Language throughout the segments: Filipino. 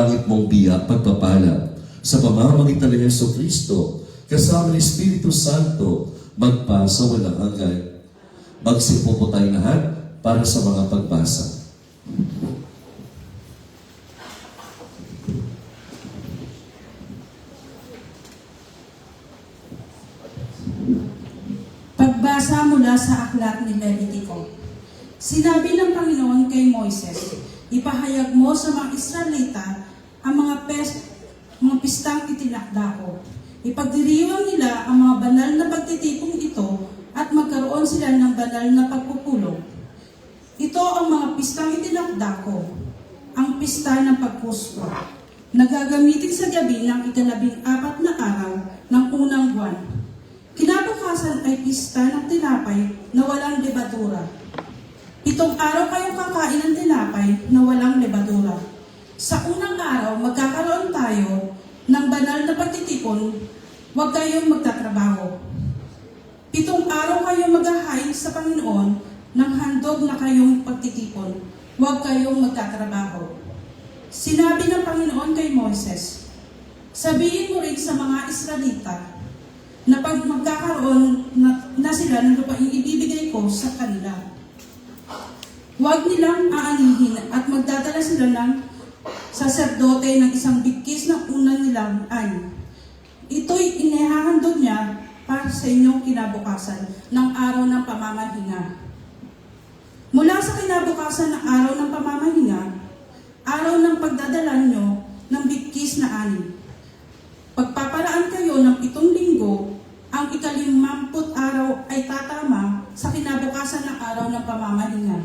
langit mong biyak pagpapala sa pamamagitan ni Jesucristo, kasama ni Espiritu Santo, magpa sa walang hanggan. Magsipo po tayo lahat para sa mga pagbasa. Pagbasa mula sa aklat ni Levitico. Sinabi ng Panginoon kay Moises, ipahayag mo sa mga Israelita ang mga pistang itinakda ko. Ipagdiriwang nila ang mga banal na pagtitipong ito at magkaroon sila ng banal na pagpupulong. Ito ang mga pistang itinakda ko, ang pista ng pagpusko, na gagamitin sa gabi ng ika-14 na araw ng unang buwan. Kinabukasan ay pista ng tinapay na walang lebadura. 7 araw kayong kakain ng tinapay na walang lebadura. Sa unang araw, magkakaroon tayo ng banal na pagtitipon, huwag kayong magtatrabaho. 7 araw kayong maghahain sa Panginoon ng handog na kayong pagtitipon, huwag kayong magtatrabaho. Sinabi ng Panginoon kay Moises, sabihin mo rin sa mga Israelita na pag magkakaroon na sila ng lupaing ibibigay ko sa kanila, huwag nilang aanihin at magdadala sila ng saserdote ng isang bigkis ng unang nilang ani. Ito'y inihahandog niya para sa inyong kinabukasan ng araw ng pamamahinga. Mula sa kinabukasan ng araw ng pamamahinga, araw ng pagdadala nyo ng bigkis na ani. Pagpaparaan kayo ng 7 linggo, ang ika-50 araw ay tatama sa kinabukasan ng araw ng pamamahinga.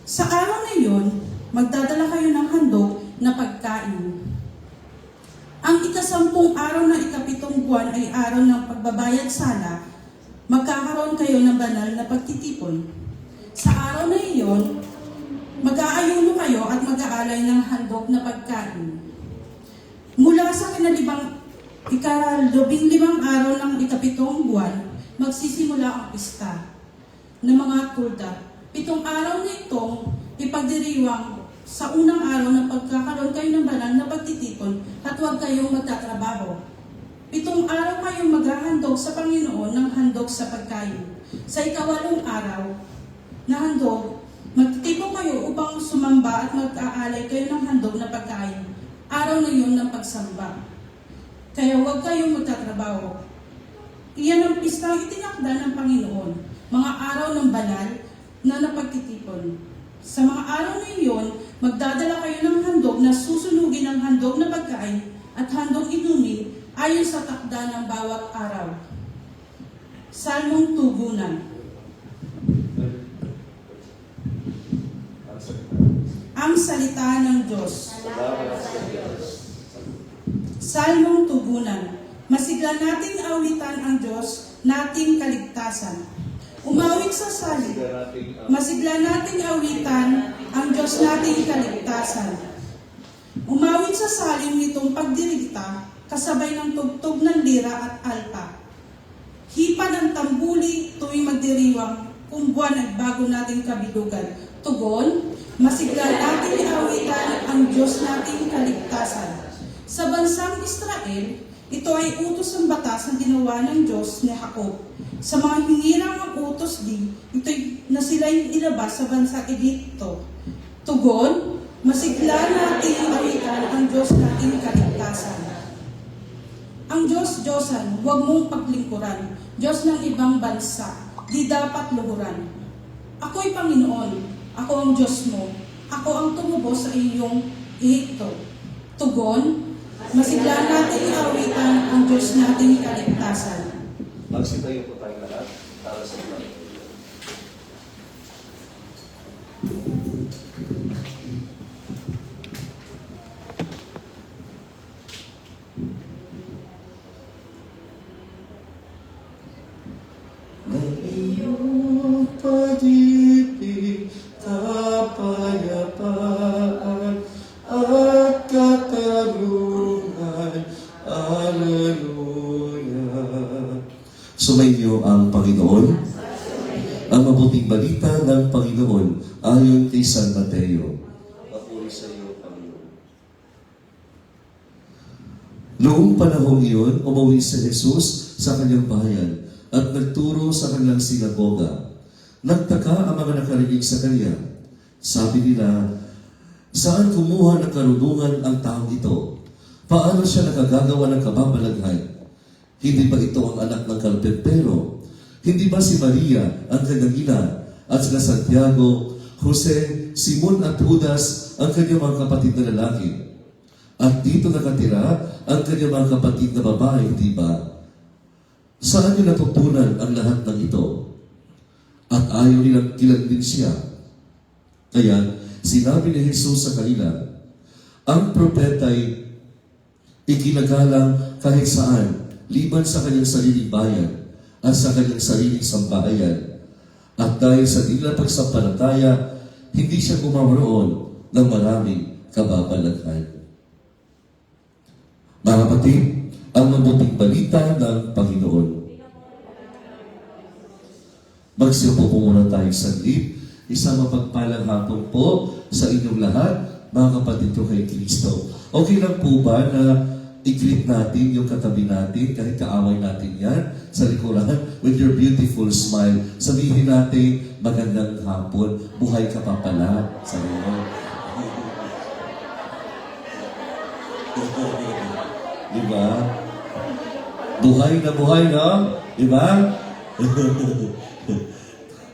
Sa araw na iyon, magdadala kayo ng handog na pagkain. Ang ika-10 araw ng ika-7 buwan ay araw ng pagbabayad sala, magkakaroon kayo ng banal na pagtitipon. Sa araw na iyon, mag-aayuno kayo at mag-aalay ng handog na pagkain. Mula sa ika-15 araw ng ika-7 buwan, magsisimula ang pista ng mga kulda. 7 araw na itong ipagdiriwang sa unang araw na pagkakaroon kayo ng banal na pagtitipon at huwag kayong magtatrabaho. 7 araw kayong maghahandog sa Panginoon ng handog sa pagkain. Sa ika-8 araw na handog, magtitipon kayo upang sumamba at mag-aalay kayo ng handog na pagkain. Araw na yun ng pagsamba. Kaya huwag kayong magtatrabaho. Iyan ang pistang itinakda ng Panginoon, mga araw ng banal na napagtitipon. Sa mga araw na iyon, magdadala kayo ng handog na susunugin ng handog na pagkain at handog inumin ayon sa takda ng bawat araw. Salmong Tugunan. Ang salita ng Diyos. Salmong Tugunan. Masigla nating awitan ang Diyos, nating kaligtasan. Umawit sa salit, masigla nating awitan ang Diyos nating kaligtasan. Umawit sa salim nitong pagdirigta, kasabay ng tugtog ng lira at alpa. Hipan ang tambuli tuwing magdiriwang, kung buwan at bago nating kabilugan. Tugon, masigla nating awitan ang Diyos nating kaligtasan. Sa bansang Israel, ito ay utos ng batas na ginawa ng Diyos ni Jacob. Sa mga hinirang ang utos din, ito'y na sila'y ilabas sa bansang Egipto. Tugon, masigla nating awitan ang Diyos nating kaligtasan. Ang Diyos-Diyosan, huwag mong paglingkuran, Diyos ng ibang bansa, di dapat luhuran. Ako'y Panginoon, ako ang Diyos mo, ako ang tumubo sa iyong Ehipto. Tugon, masigla nating awitan ang Diyos nating kaligtasan. Magsitayo po tayo lahat para sa Panginoon. Ng iyong pag-ibig, kapayapaan at katarungan. Alleluia. Sumainyo ang Panginoon. Ang mabuting balita ng Panginoon ayon kay San Mateo. Papuri sa iyo, Panginoon. Noong panahong iyon, umuwi si Jesus sa kanyang bayan at nagturo sa kanilang sinagoga. Nagtaka ang mga nakarinig sa kanya. Sabi nila, saan kumuha ng karunungan ang taong ito? Paano siya nakagagawa ng kababalaghan? Hindi ba ito ang anak ng karpentero? Hindi ba si Maria ang kanyang ina at sila Santiago, Jose, Simon at Judas ang kanyang mga kapatid na lalaki? At dito nakatira ang kanyang mga kapatid na babae, di ba? Saan niyo natutunan ang lahat ng ito? At ayaw nilang kilalanin siya. Kaya sinabi ni Jesus sa kanila, ang propeta'y ikinagalang kahit saan, liban sa kanyang sariling bayan at sa kanyang sariling sambahayan. At dahil sa di nilang pagsampalataya, hindi siya gumawaroon ng maraming kababalaghan. Mga kapatid, ang mabuting balita ng Panginoon. Magsiupo po muna tayo saglit. Isang mapagpalang hapon po sa inyong lahat, mga kapatid ko kay Kristo. Okay lang po ba na i-greet natin yung katabi natin, kahit kaaway natin yan, sa likuran, with your beautiful smile. Sabihin natin, magandang hapon, buhay ka pa pala sa iyo. Diba? Buhay na buhay, no? Diba?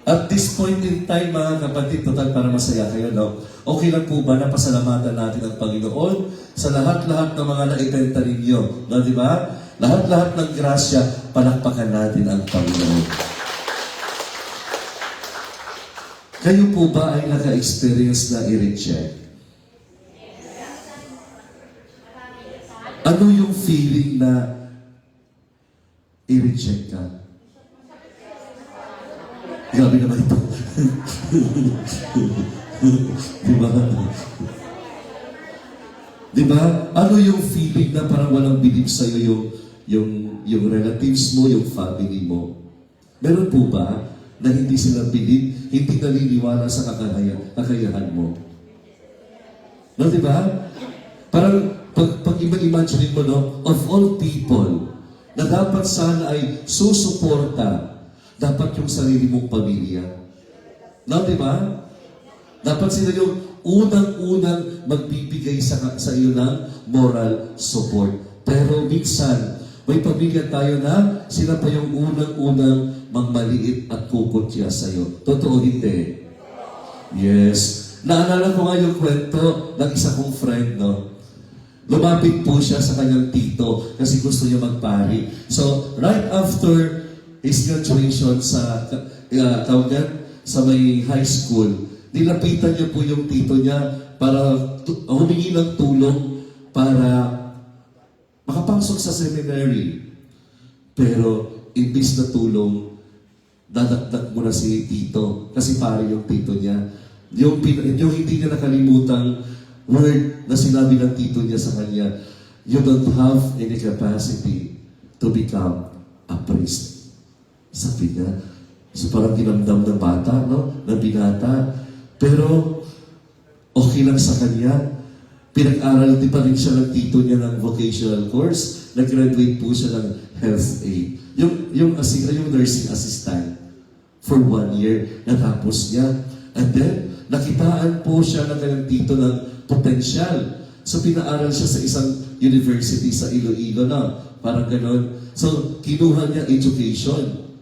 At this point in time, mga kapatid, total para masaya kayo, no? Okay lang po ba na pasalamatan natin ang Panginoon sa lahat-lahat ng mga naitenta ninyo, no? Diba? Lahat-lahat ng grasya, palakpakan natin ang Panginoon. Kayo po ba ay naka-experience na i-reject? Ano yung feeling na i-reject ka? Grabe naman ito. Diba? Diba? Ano yung feeling na parang walang believe sa'yo yung relatives mo, yung family mo? Meron po ba na hindi sila believe, hindi naniniwala sa kakayahan mo? No, diba? Parang pag imagine mo, no, of all people, na dapat sana ay susuporta, dapat yung sarili mong pamilya. No, di ba? Dapat sila yung unang-unang magbibigay sa iyo ng moral support. Pero minsan, may pamilya tayo na sila pa yung unang-unang magmaliit at kukutya sa iyo. Totoo hindi? Yes. Naalala ko nga yung kwento ng isa kong friend, no? Lumapit po siya sa kanyang tito kasi gusto niya magpari. So, right after his graduation sa sa may high school, nilapitan niya po yung tito niya para humingi ng tulong para makapasok sa seminary. Pero, imbis na tulong, dadagdag mo na si tito kasi pare yung tito niya. Yung hindi niya nakalimutang word na sinabi ng tito niya sa kanya, you don't have any capacity to become a priest. Sabi niya, so parang dinamdam ng bata, no? Ng binata. Pero, okay lang sa kanya. Pinag-aral din pa rin siya ng tito niya ng vocational course. Nag-graduate po siya ng health aid. Yung nursing assistant for 1 year, natapos niya. And then, nakitaan po siya ng kanyang tito ng potential. So, pinaaral siya sa isang university sa Iloilo na. Parang ganon. So, kinuha niya education.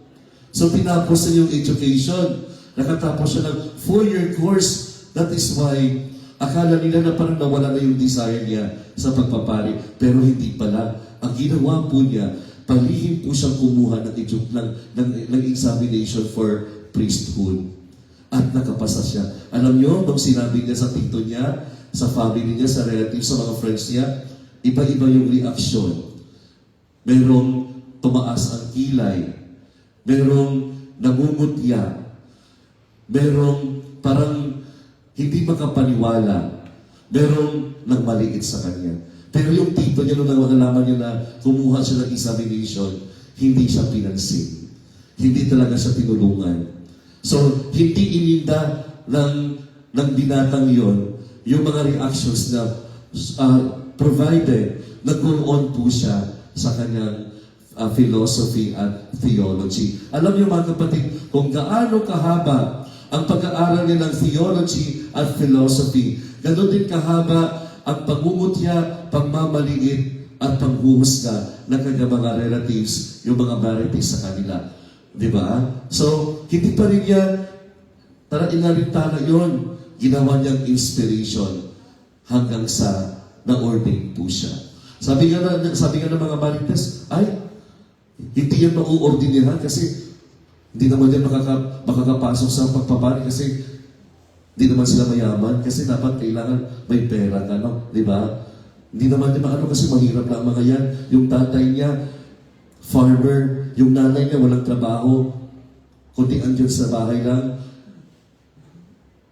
So, tinapos niya yung education. Nakatapos siya ng 4-year course. That is why, akala nila na parang nawala na yung desire niya sa pagpapari. Pero hindi pala. Ang ginawa po niya, palihim po siyang kumuha ng examination for priesthood. At nakapasa siya. Alam niyo, nung sinabi niya sa tito niya, sa family niya, sa relatives, sa mga friends niya, iba-iba yung reaksyon. Merong tumaas ang kilay. Merong namumutya. Merong parang hindi makapaniwala. Merong nagmaliit sa kanya. Pero yung tito niya, nung nalaman niya na kumuha siya ng examination, hindi siya pinansin. Hindi talaga siya tinulungan. So, hindi ininda ng binatang yon yung mga reactions na provided na go on po siya sa kanyang philosophy at theology. Alam niyo mga kapatid, kung gaano kahaba ang pag-aaral niya ng theology at philosophy, ganoon din kahaba ang pagmumutya, pagmamaliit, at panghuhusga ng kanyang mga relatives, yung mga marriages sa kanila. Di ba? So, hindi pa rin yan, inalintana yun. Ginawa niyang inspiration hanggang sa na-ordain po siya. Sabi nga ng mga marites, ay, hindi yan mauordinihan kasi hindi naman yan makakapasok sa pagpapari kasi hindi naman sila mayaman kasi dapat kailangan may pera ka, no? Di ba? Hindi naman din kasi mahirap na ang mga yan. Yung tatay niya, farmer, yung nanay niya walang trabaho, kundi andyan sa bahay lang.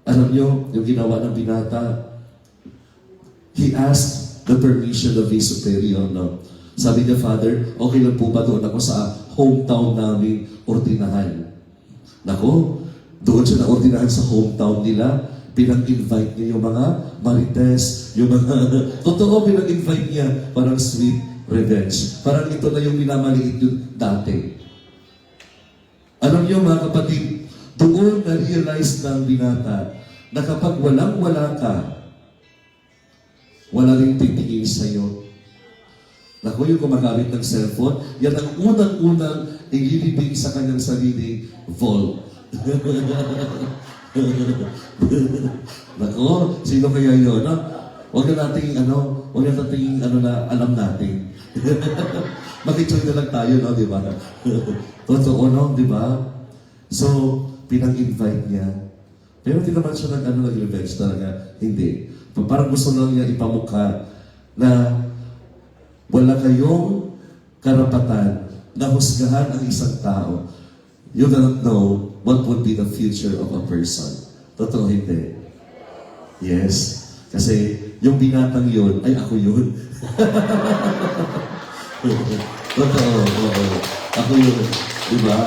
Alam niyo, yung ginawa ng binata, he asked the permission of his superior, no? Sabi niya, Father, okay lang po ba doon ako sa hometown namin ordinahan? Nako, doon siya na-ordinahan sa hometown nila. Pinag-invite niya yung mga marites, yung mga... Totoo, pinag-invite niya. Parang sweet revenge. Parang ito na yung minamaliit yun dati. Alam niyo mga kapatid, doon na-realize ng binata na kapag walang-wala ka, wala rin titingin sa'yo. Naku, yung gumagamit ng cellphone, yan ang unang-unang ililibing sa kanyang sarili, vault. Naku, sino kaya yun? No? Huwag na nating na alam natin. Makitsoy na lang tayo, no? Di ba? Totoo, no? Di ba? So, pinag-invite niya. Pero hindi naman siya nag-revenge talaga. Hindi. Parang gusto lang niya ipamukha na wala kayong karapatan na husgahan ang isang tao. You don't know what would be the future of a person. Totoo hindi. Yes. Kasi yung binatang yun, ay ako yun. Totoo. Ako yun. Diba?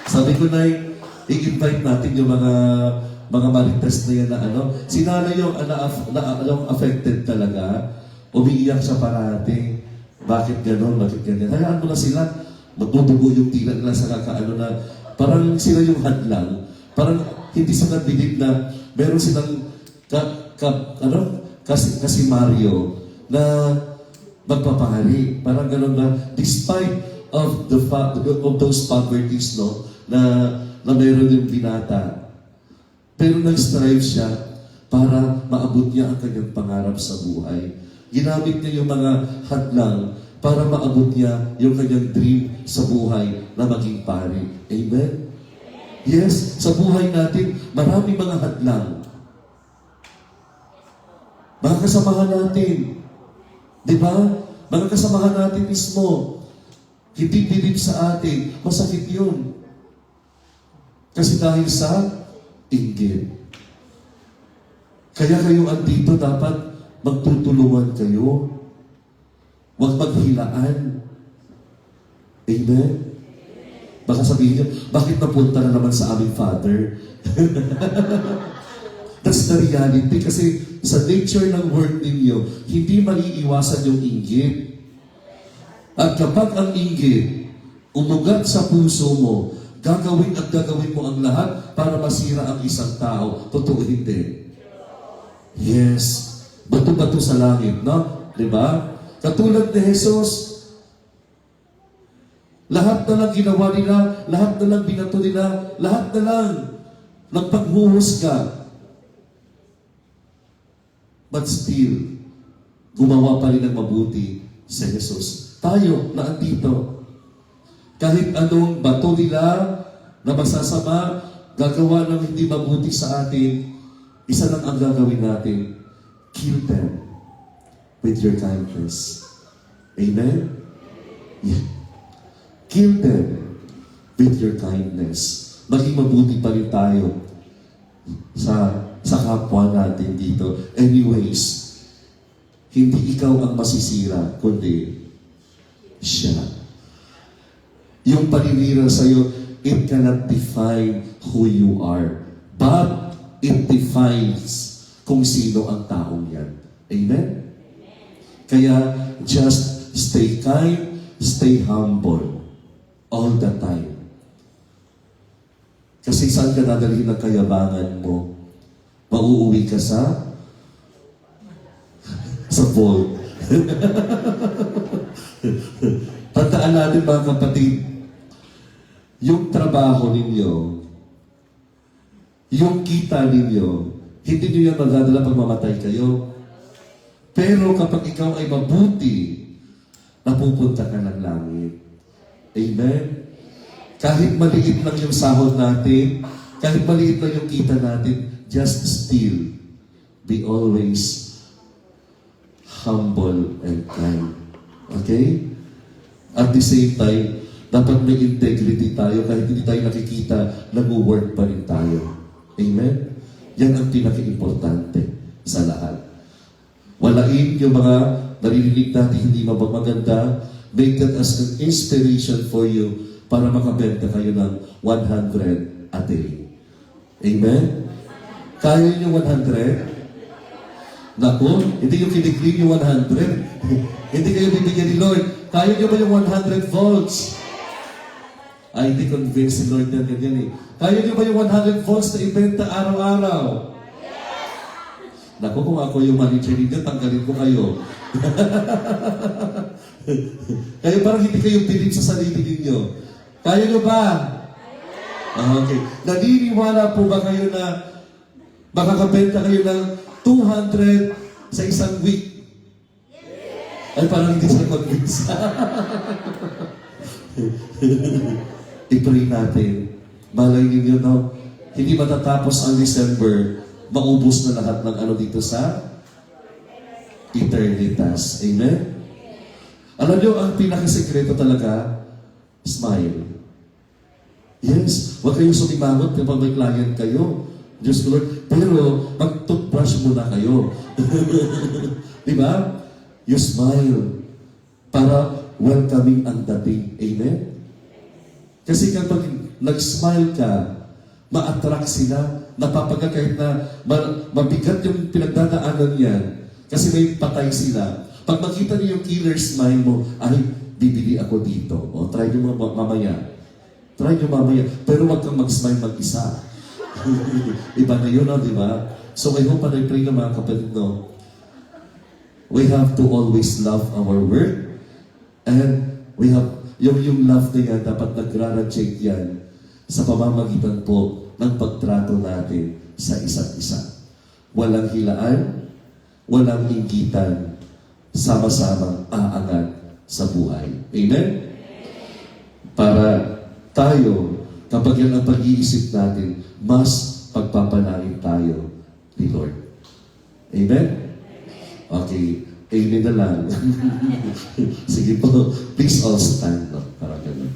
Sabi ko na, i-invite natin yung mga marites na yan na si nanay yung affected talaga. Umiiyak siya parati. Bakit gano'n? Bakit ganyan? Hayaan mo na sila. Magbubugo yung tila nila sa na parang sila yung hadlang. Parang hindi sila bilib na meron silang kasi Mario na magpapahari. Parang gano'n na despite of those poverties, no, na meron yung binata. Pero nag-strive siya para maabot niya ang kanyang pangarap sa buhay. Ginamit niya yung mga hadlang para maabot niya yung kanyang dream sa buhay na maging pari. Amen? Yes, sa buhay natin, marami mga hadlang. Mga kasamahan natin. Di ba? Mga kasamahan natin mismo. Hindi bilib sa atin. Masakit yun. Kasi dahil sa inggit. Kaya kayo andito dapat magtutulungan kayo. Huwag maghilaan. Amen? Baka sabihin niyo, bakit napunta na naman sa aming Father? That's the reality. Kasi sa nature ng work ninyo, hindi maiiwasan yung inggit. At kapag ang inggit umugat sa puso mo, gagawin mo ang lahat para masira ang isang tao. Totoo hindi. Yes. Bato-bato sa langit, no? Diba? Katulad ni Jesus, lahat na lang ginawa nila, lahat na lang binato nila, lahat na lang nagpaghuhusga. But still, gumawa pa rin ng mabuti si Jesus. Tayo na andito. Kahit anong bato nila na masasama, gagawa ng hindi mabuti sa atin, isa lang ang gagawin natin. Kill them with your kindness. Amen? Yeah. Kill them with your kindness. Maging mabuti pa rin tayo sa kapwa natin dito. Anyways, hindi ikaw ang masisira, kundi siya. Yung paninira sa'yo, it cannot define who you are. But it defines kung sino ang taong yan. Amen? Kaya just stay kind, stay humble all the time. Kasi saan ka dadalhin ang kayabangan mo? Mauuwi ka sa vault. Tandaan natin mga kapatid, yung trabaho ninyo, yung kita ninyo, hindi nyo yan magdadala pag mamatay kayo. Pero kapag ikaw ay mabuti, napupunta ka ng langit. Amen? Kahit maliit lang yung sahod natin, kahit maliit lang yung kita natin, just still be always humble and kind. Okay? At the same time, dapat may integrity tayo kahit hindi tayo nakikita, nag-work pa rin tayo. Amen? Yan ang pinaka-importante sa lahat. Walain yung mga naririnig natin hindi maganda, make that as an inspiration for you para makabenta kayo ng 100 a day. Amen? Kaya niyo 100? Naku, hindi yung kinikling yung 100. Hindi kayo bibigyan ni Lord. Kaya niyo ba yung 100 volts? Ay, hindi convinced si Lord na ganyan eh. Kaya niyo ba yung 100 volts na ibenta araw-araw? Naku, kung ako yung manager ninyo, tanggalin ko kayo. Kaya parang hindi kayo bilib sa sarili ninyo. Kaya niyo ba? Okay. Naniniwala po ba kayo na makakabenta kayo ng 200 sa isang week? Ay, parang hindi sila convinced. I-pray natin. Malay ninyo, no? Hindi matatapos ang December, maubos na lahat ng ano dito sa eternitas. Amen? Alam nyo, ang pinakasekreto talaga, smile. Yes, huwag kayong sumimangot kapag may client kayo. Diyos ko Lord. Pero, mag-toothbrush muna kayo. Di ba? You smile para welcoming ang dating. Amen? Kasi kapag nag-smile ka, ma-attract sila, napapaga kahit na mabigat yung pinagdadaanan yan. Kasi may patay sila. Pag makita niyo yung killer smile mo, ay, bibili ako dito. O, try nyo mamaya. Try nyo mamaya. Pero wag kang mag-smile mag-isa. Iba na yun, no, di ba? So, I hope and I pray na mga kapatid, no? We have to always love our work. And we have, yung love na yan, dapat nagra-radiate yan sa pamamagitan po ng pagtrato natin sa isa't isa. Walang hilaan, walang inggitan, sama-samang aangat sa buhay. Amen? Para tayo, kapag yan ang pag-iisip natin, mas pagpapalain tayo ni Lord. Amen? Okay. Amen na lang. Sige po. Please all stand. No? Parang ganun.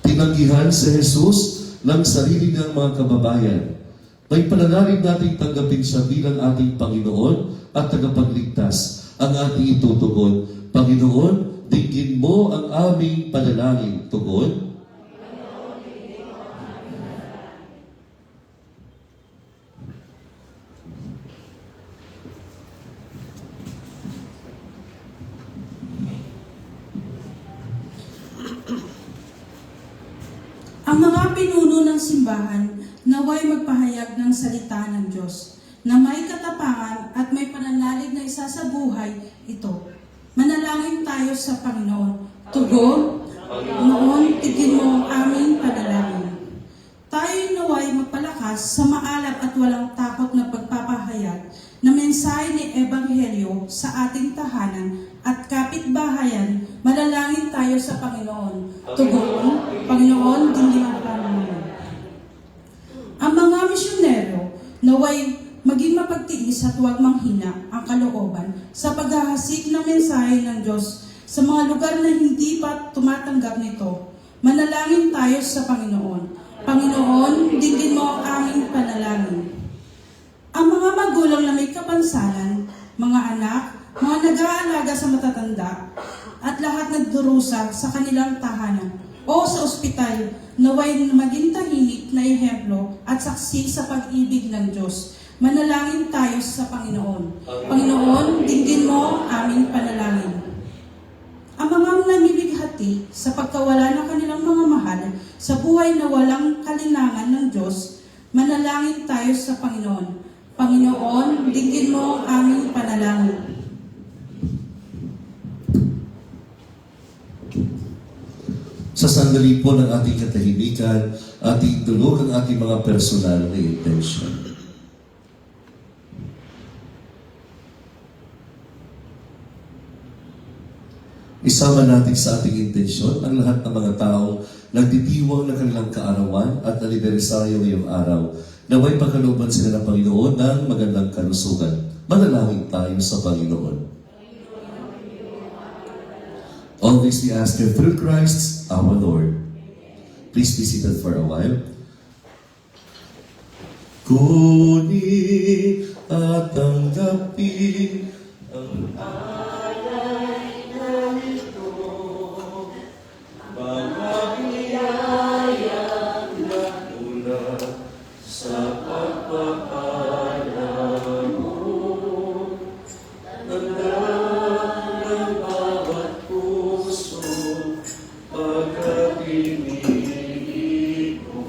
Tinanggihan si Jesus ng sarili ng mga kababayan. May pananalig nating tanggapin siya bilang ating Panginoon at tagapagligtas. Ang ating itutugon, Panginoon, dinggin mo ang aming panalangin. Tugon? Ang mga pinuno ng simbahan naway magpahayag ng salita ng Diyos na may katapangan at may pananalig na isasabuhay ito. Manalangin tayo sa Panginoon. Tugon, Panginoon, tigin mo ang aming panalangin. Tayo naway magpalakas sa maalab at walang takot na pagpapahayag na mensahe ni Ebanghelyo sa ating tahanan at kapitbahayan. Manalangin tayo sa Panginoon. Tugon, Panginoon, dinggin ang panalangin. Ang mga misyonero naway maging mapagtiis at huwag manghina ang kalooban sa paghahasik ng mensahe ng Diyos sa mga lugar na hindi pa tumatanggap nito. Manalangin tayo sa Panginoon. Panginoon, dinggin mo ang aming panalangin. Ang mga magulang na may kapansanan, mga anak, mga nag-aalaga sa matatanda, at lahat nagdurusa sa kanilang tahanan o sa ospital, naway maging tahimik na ehemplo at saksi sa pag-ibig ng Diyos. Manalangin tayo sa Panginoon. Panginoon, dinggin mo aming panalangin. Ang mga namimighati sa pagkawala ng kanilang mga mahal sa buhay na walang kalinlangan ng Diyos, manalangin tayo sa Panginoon. Panginoon, dinggin mo aming panalangin. Sa sandali po ng ating katahimikan, ating tulog ang ating mga personal na intention. Isama natin sa ating intensyon ang lahat ng mga taong nagtitiwang ng kanilang kaarawan at anibersaryo ngayong araw. Naway pagkalooban sila ng Panginoon ng magandang kalusugan. Manalangin tayo sa Panginoon. Always we ask you through Christ our Lord. Please be seated for a while. Kunin at tanggapin ang alay na ito, mga biyayang nagmula sa pagpapala mo. Tandaan ng bawat puso, pagkatinigin ko,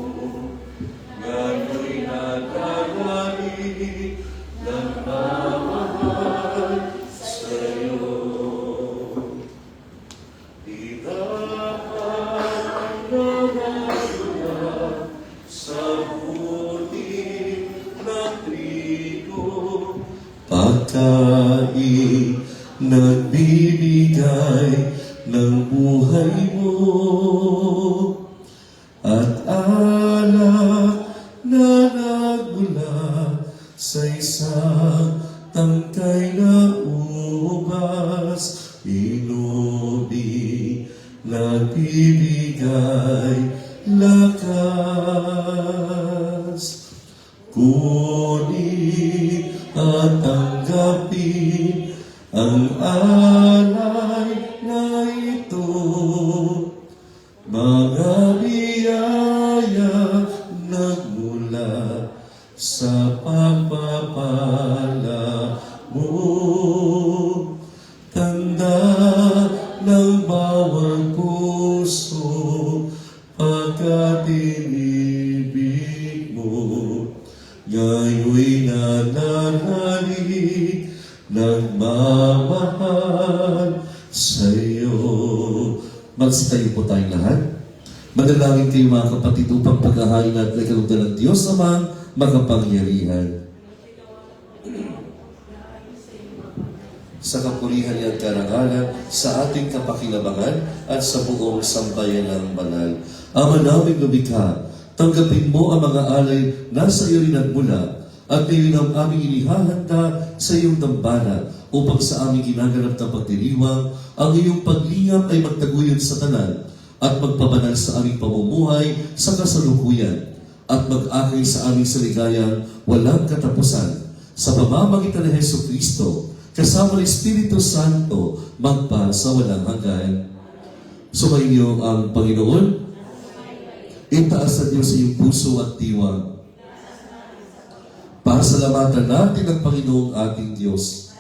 gano'y nagkagani ng mamahal sa'yo. Di dapat nagagula sa buti ng trigo, pagkain nagbibigay ng buhay mo, at alak na nagmula sa isang tangkay na ubas, inubi nagbibigay lakas. Kunin at tanggapin ang alay na ito, mga biyaya nagmula sa pagpapala mo. Tanda ng bawat puso, pagkatinibig mo, ngayoy nananalig, nagmamahal sa'yo. Magsitayo po tayong lahat. Manalangin kayo mga kapatid upang paghahain at nagkalugdan ng Diyos Amang makapangyarihan. Sa kapurihan at karangalan, sa ating kapakinabangan at sa buong sambayan ng banal. Ama namin lumikha, tanggapin mo ang mga alay na sa iyo rin nagmula, at ngayon ang aming inihahanda sa iyong dambana upang sa aming ginaganap na pagdiriwang, ang iyong paglingap ay magtaguyod sa tanan at magpabanal sa aming pamumuhay sa kasalukuyan at mag-akay sa aming saligayang walang katapusan. Sa pamamagitan ni Jesucristo, kasama ng Espiritu Santo, magpa sa walang hanggan. Sumainyo ang Panginoon. Itaas sa Diyos sa iyong puso at diwa. Pasalamatan natin ang Panginoong ating Diyos.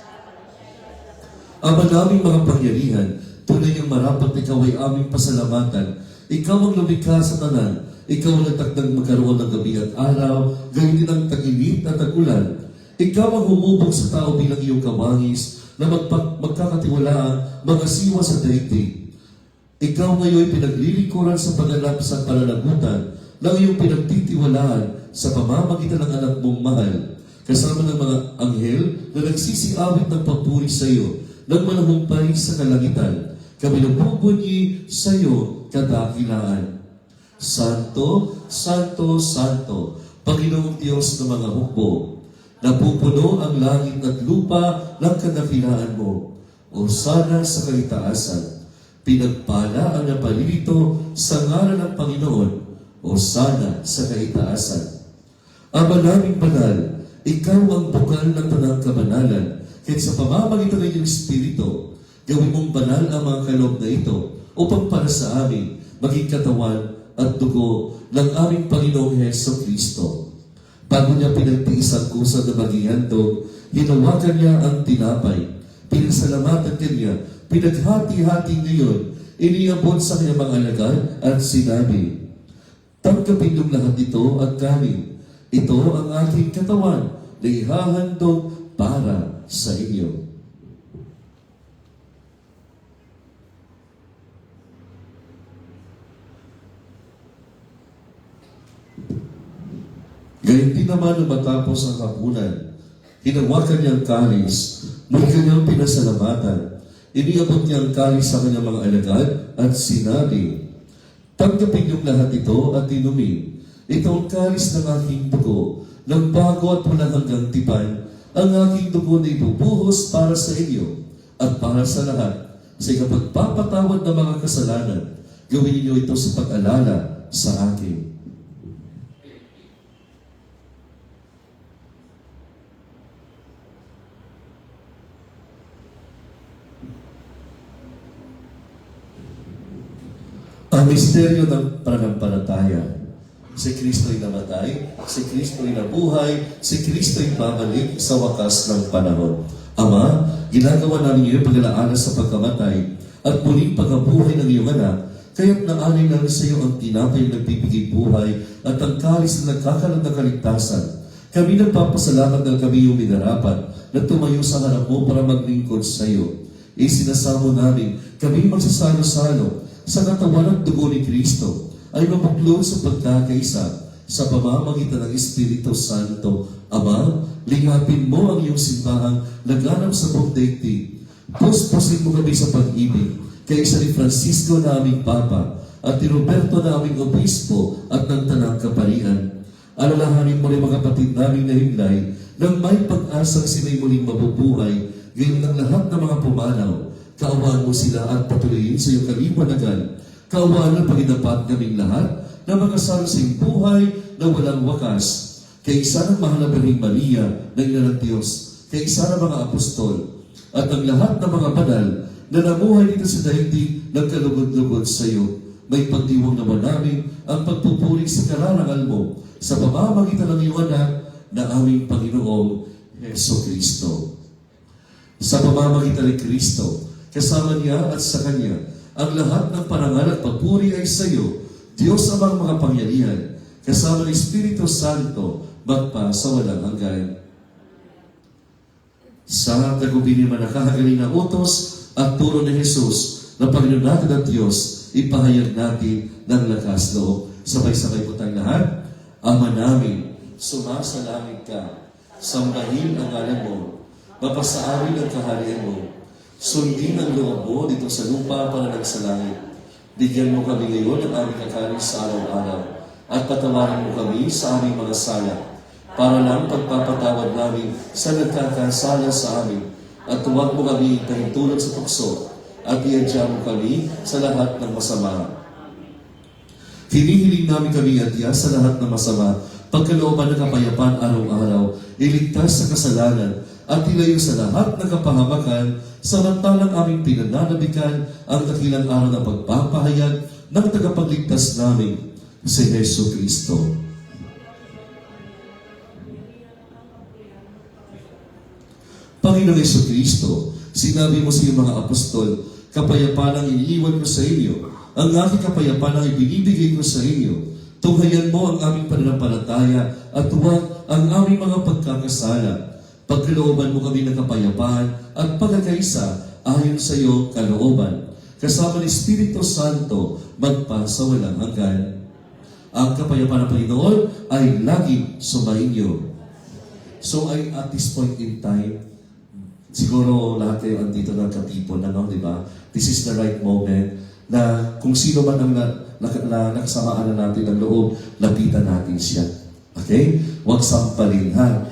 Ama naming mga pangyarihan, tunay ang marapat ikaw ay aming pasalamatan. Ikaw ang lumikha sa tanan. Ikaw ang nagtakdang magkaroon ng gabi at araw, gayon din ang tag-init at tag-ulan. Ikaw ang humubog sa tao bilang iyong kawangis na magkakatiwalaan, magasiwa sa daigdig. Ikaw ngayon pinaglilingkuran sa pagganap sa pananagutan ng iyong pinagtitiwalaan sa pamamagitan ng anak mong mahal, kasama ng mga anghel na nagsisiawit ng papuri sa iyo, nang manahumpay sa kalangitan. Kami nabubunyi sa iyo kadakilaan. Santo, Santo, Santo, Panginoong Diyos ng mga hukbo, napupuno ang langit at lupa ng kadakilaan mo. O sana sa kaitaasan, pinagpala ang napalilito sa ngalan ng Panginoon. O sana sa kaitaasan. Ama naming banal, ikaw ang bukal ng tanang kabanalan, kahit sa pamamagitan ng iyong Espiritu, gawin mong banal ang mga kaloob na ito upang para sa amin maging katawan at dugo ng aming Panginoong Jesucristo. Bago niya pinagtiis ang kusa na maging handog, hinawakan niya ang tinapay. Pinasalamatan kanya, pinaghati-hati ngayon, iniabot sa kanyang mga alagad at sinabi, "Tanggapin niyong lahat ito at kanin. Ito ang aking katawan na ihahandog para sa inyo." Gayun din naman nung matapos ang hapunan, hinawakan niya ang kalis, muli kanyang pinasalamatan. Iniabot niya ang kalis sa kanyang mga alagad at sinabi, "Tanggapin niyong lahat ito at inumin. Ito ang kalis ng aking dugo, ng bago at walang hanggang tipan. Ang aking dugo na ibubuhos para sa inyo at para sa lahat. Sa ikapagpapatawad ng mga kasalanan, gawin niyo ito sa pag-alala sa akin." Ang misteryo ng pananampalataya. Si Kristo'y namatay, si Kristo'y nabuhay, si Kristo'y babalik sa wakas ng panahon. Ama, ginagawa namin iyong pag-alaala sa pagkamatay at muling pagkabuhay ng iyong anak, kaya't naalay namin sa iyo ang tinapay na nagbibigay buhay at ang kalis na nagkakaroon ng kaligtasan. Kami nagpapasalamat na kami yung minarapat na tumayo sa harap mo para maglingkod sa iyo. Isinasamo namin, kami magsasalo-salo sa katawan at dugo ni Kristo ay mabuklod sa pagkakaisa sa pamamagitan ng Espiritu Santo. Ama, lingapin mo ang iyong simbahang laganap sa buong daigdig. Puspusin mo kami sa pag-ibig kay San Francisco na aming Papa at ni Roberto na aming Obispo at ng Tanang Kaparian. Alalahanin mo rin mga kapatid naming nahinglay nang may pag-asang sila'y muling mabubuhay gayon ng lahat ng mga pumanaw. Kaawaan mo sila at patuloyin sa iyong kaliwanagan. Kaawaan ng paginapat kaming lahat na makasama sa iyong buhay na walang wakas. Kaisa ng mahal na Birheng Maria na ina ng Diyos, kaisa ng mga apostol, at ang lahat ng mga banal na namuhay dito sa daigdig nagkalugod-lugod sa iyo. May pagdiwang naman namin ang pagpupuri sa kararangal mo sa pamamagitan ng iyong anak na aming Panginoong Heso Kristo. Sa pamamagitan ni Kristo, kasama niya at sa Kanya, ang lahat ng parangal at papuri ay sa iyo, Diyos amang mga pangyarihan, kasama ng Espiritu Santo, magpa sa walang hanggan. Sa tagubilin man nakahagaling na utos at turo ni Jesus na Panginoon natin at Diyos, ipahayag natin ng lakas loob. Sabay-sabay po tayong lahat. Ama namin, sumasalangit ka, sambahin ang ngalan mo, mapasaamin ang kaharian mo, sundin ang loob mo dito sa lupa para sa langit. Bigyan mo kami ngayon ng aming kakanin sa araw-araw at patawarin mo kami sa aming mga sala para lang pagpapatawad namin sa nagkakasala sa amin at huwag mo kami pahintulot sa tukso at iadya mo kami sa lahat ng masama. Hinihiling namin kami iadya sa lahat ng masama, pagkalooban ng kapayapaan araw-araw, iligtas sa kasalanan at ilayo sa lahat ng kapahamakan, samantalang aming pinananabikan ang dakilang araw ng pagpapahayag ng tagapagligtas namin, si Heso Kristo. Panginoong Heso Kristo, sinabi mo sa iyong mga apostol, kapayapaan ang iniiwan ko sa inyo, ang aking kapayapaan ang ibinibigay ko sa inyo. Tunghayan mo ang aming pananampalataya at huwag ang aming mga pagkakasala. Pagkalooban mo kami ng kapayapaan at pagkakaisa ayon sa iyo kalooban. Kasama ng Espiritu Santo, magpa sa walang hanggan. Ang kapayapaan ng Panginoon ay laging sumainyo. So at this point in time, siguro lahat kayo andito ng katipon, di ba? This is the right moment na kung sino man ang nakasamaan na natin ng loob, lapitan natin siya. Okay? Huwag sampalin, ha?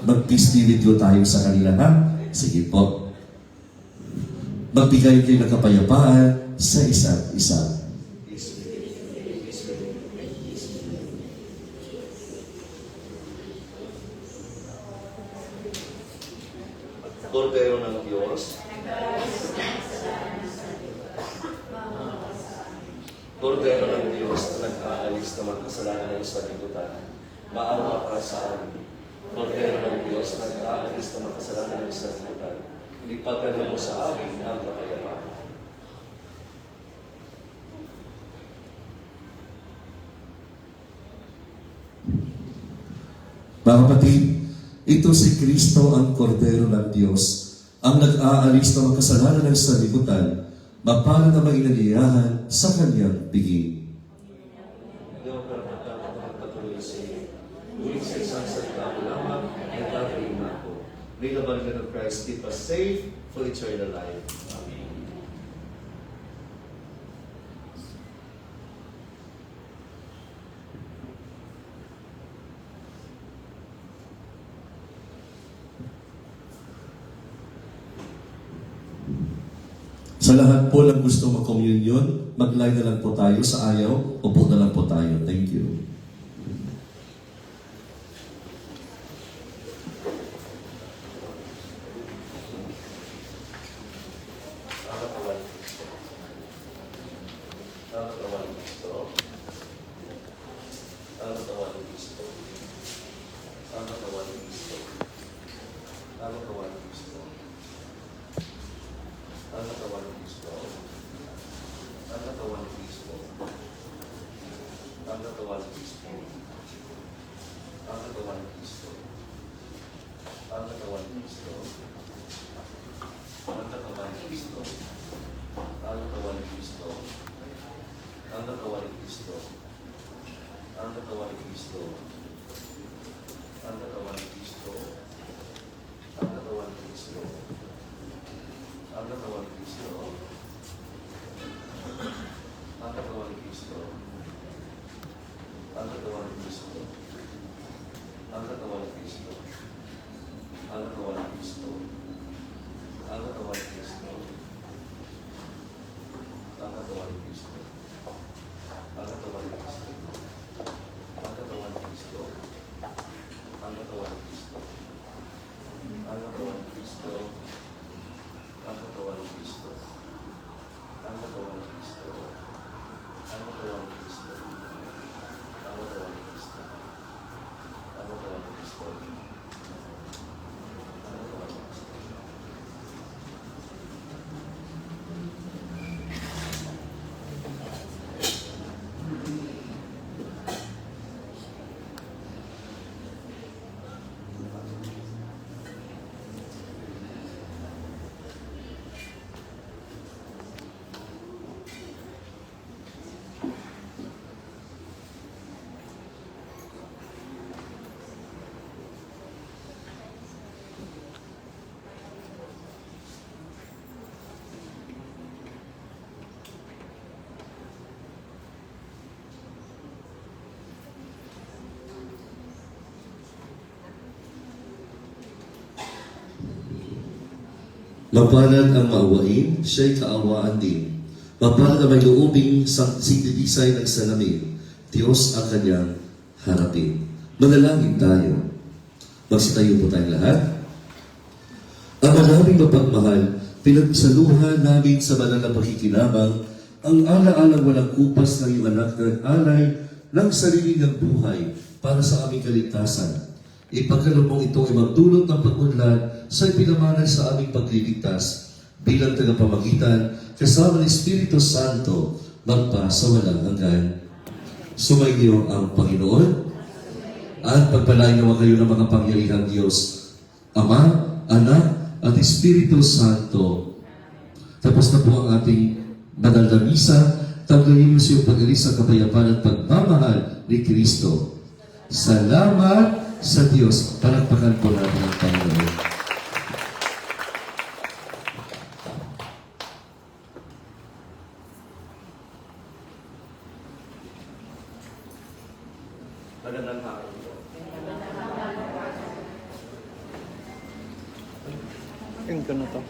Mag-peace be with you tayo sa kanila, ha? Sige po. Magbigay kayo ng kapayapaan sa isa't isa. Kordero ng Diyos, Kordero ng Diyos na nag-aalis ng mga kasalanan ng sanlibutan, maawa ka sa amin. Kordero ng Diyos, nag-aalis na makasalanan ng sanlibutan, ipagkaloob mo sa amin ang kapayapaan. Mga kapatid, ito si Kristo ang Kordero ng Diyos, ang nag-aalis na makasalanan ng sanlibutan, mapalad na may inaliyahan sa kanyang biging. Diyos, karapatan at magpatuloy sa iyo. Ngunit sa isang salita mo lamang, nagkakaroon ako. May laban ka ng Christ, keep us safe for eternal life. Amen. Sa lahat po ng gusto mag-communion, mag-line na lang po tayo sa ayaw, upo na lang po tayo. Thank you. Ang katawan ng Kristo. Ang katawan ng Kristo. Ang katawan ng Kristo. Ang katawan ng Kristo. Ang katawan ng Kristo. Ang katawan ng Kristo. Ang katawan ng Kristo. Ang katawan ng Kristo. Ang katawan ng Kristo. Ang katawan ng Kristo. Ang katawan ng Kristo. Ang katawan ni Kristo. Ang katawan ni Kristo. Ang katawan ni Kristo. Ang katawan ni Kristo. Ang katawan ni Kristo. Ang katawan ni Kristo. Ang katawan ni Kristo. Ang katawan ni Kristo. Ang katawan ni Kristo. Ang katawan ni Kristo. Ang katawan ni Kristo. Ang katawan ng Kristo. Ang katawan ng Kristo. Ang katawan ng Kristo. Ang katawan ng Kristo. Ang katawan ng Kristo. Ang katawan ng Kristo. Mapalad ang maawain, siya'y kaawaan din. Mapalad ang may loobing sigdidisay ng salamin, Diyos ang kanyang harapin. Manalangin tayo. Magsitayo po tayong lahat. Ang maraming mapagmahal, pinagsaluhan namin sa banal na pakikinabang ang ala-alang walang kupas ng iyong anak na nag-alay ng sarili ng buhay para sa aming kaligtasan. Ipagkaloob mong ito ay magdulot ng pag-unlad sa ipinamanan sa aming pagliligtas bilang tagapamagitan kasama ng Espiritu Santo magpa sa walang hanggan. Sumainyo ang Panginoon at pagpalain nawa kayo ng mga pangyarihang Diyos, Ama, Anak, at Espiritu Santo. Tapos na po ang ating banal na misa. Tanggalin mo siyang pag-alis sa kapayapaan at pagmamahal ni Kristo. Salamat sa Diyos. Palakpakan po natin ang Panginoon. Magandang hapon po. Yung ko na to.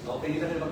Okay, hindi na kayo